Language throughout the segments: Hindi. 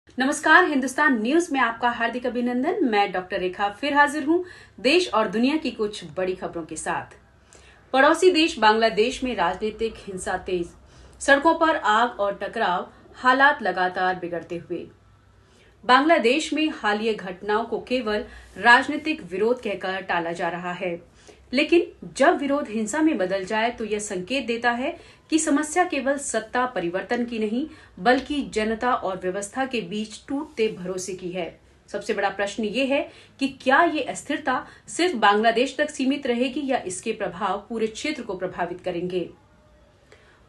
नमस्कार, हिंदुस्तान न्यूज में आपका हार्दिक अभिनंदन। मैं डॉक्टर रेखा फिर हाजिर हूं देश और दुनिया की कुछ बड़ी खबरों के साथ। पड़ोसी देश बांग्लादेश में राजनीतिक हिंसा तेज, सड़कों पर आग और टकराव, हालात लगातार बिगड़ते हुए। बांग्लादेश में हालिया घटनाओं को केवल राजनीतिक विरोध कहकर टाला जा रहा है, लेकिन जब विरोध हिंसा में बदल जाए तो यह संकेत देता है कि समस्या केवल सत्ता परिवर्तन की नहीं, बल्कि जनता और व्यवस्था के बीच टूटते भरोसे की है। सबसे बड़ा प्रश्न ये है कि क्या ये अस्थिरता सिर्फ बांग्लादेश तक सीमित रहेगी या इसके प्रभाव पूरे क्षेत्र को प्रभावित करेंगे।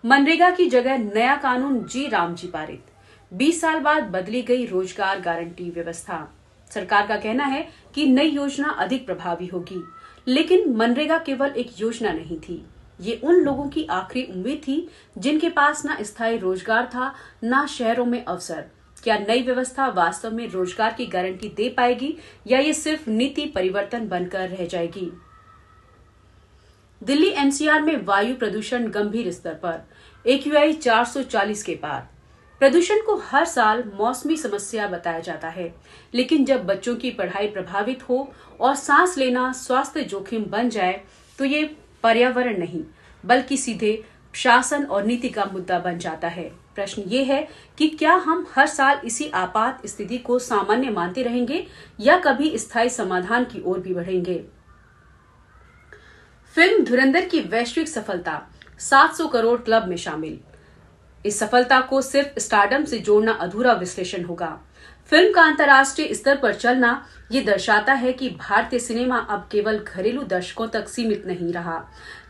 मनरेगा की जगह नया कानून जी राम जी पारित, 20 साल बाद बदली गई रोजगार गारंटी व्यवस्था। सरकार का कहना है कि नई योजना अधिक प्रभावी होगी, लेकिन मनरेगा केवल एक योजना नहीं थी। ये उन लोगों की आखिरी उम्मीद थी जिनके पास ना स्थायी रोजगार था, ना शहरों में अवसर। क्या नई व्यवस्था वास्तव में रोजगार की गारंटी दे पाएगी या ये सिर्फ नीति परिवर्तन बनकर रह जाएगी। दिल्ली एनसीआर में वायु प्रदूषण गंभीर स्तर पर, AQI 440 के पार। प्रदूषण को हर साल मौसमी समस्या बताया जाता है, लेकिन जब बच्चों की पढ़ाई प्रभावित हो और सांस लेना स्वास्थ्य जोखिम बन जाए तो ये पर्यावरण नहीं बल्कि सीधे शासन और नीति का मुद्दा बन जाता है। प्रश्न ये है कि क्या हम हर साल इसी आपात स्थिति को सामान्य मानते रहेंगे या कभी स्थायी समाधान की ओर भी बढ़ेंगे। फिल्म धुरंधर की वैश्विक सफलता 700 करोड़ क्लब में शामिल। इस सफलता को सिर्फ स्टारडम से जोड़ना अधूरा विश्लेषण होगा। फिल्म का अंतर्राष्ट्रीय स्तर पर चलना ये दर्शाता है कि भारतीय सिनेमा अब केवल घरेलू दर्शकों तक सीमित नहीं रहा,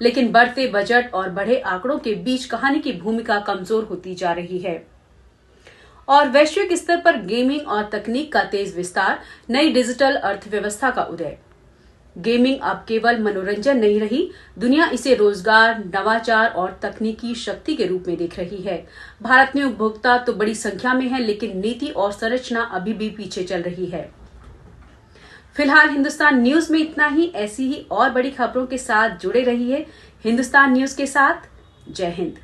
लेकिन बढ़ते बजट और बढ़े आंकड़ों के बीच कहानी की भूमिका कमजोर होती जा रही है। और वैश्विक स्तर पर गेमिंग और तकनीक का तेज विस्तार, नई डिजिटल अर्थव्यवस्था का उदय। गेमिंग अब केवल मनोरंजन नहीं रही, दुनिया इसे रोजगार, नवाचार और तकनीकी शक्ति के रूप में देख रही है। भारत में उपभोक्ता तो बड़ी संख्या में है, लेकिन नीति और संरचना अभी भी पीछे चल रही है। फिलहाल हिंदुस्तान न्यूज में इतना ही। ऐसी ही और बड़ी खबरों के साथ जुड़े रहिए हिंदुस्तान न्यूज के साथ। जय हिंद।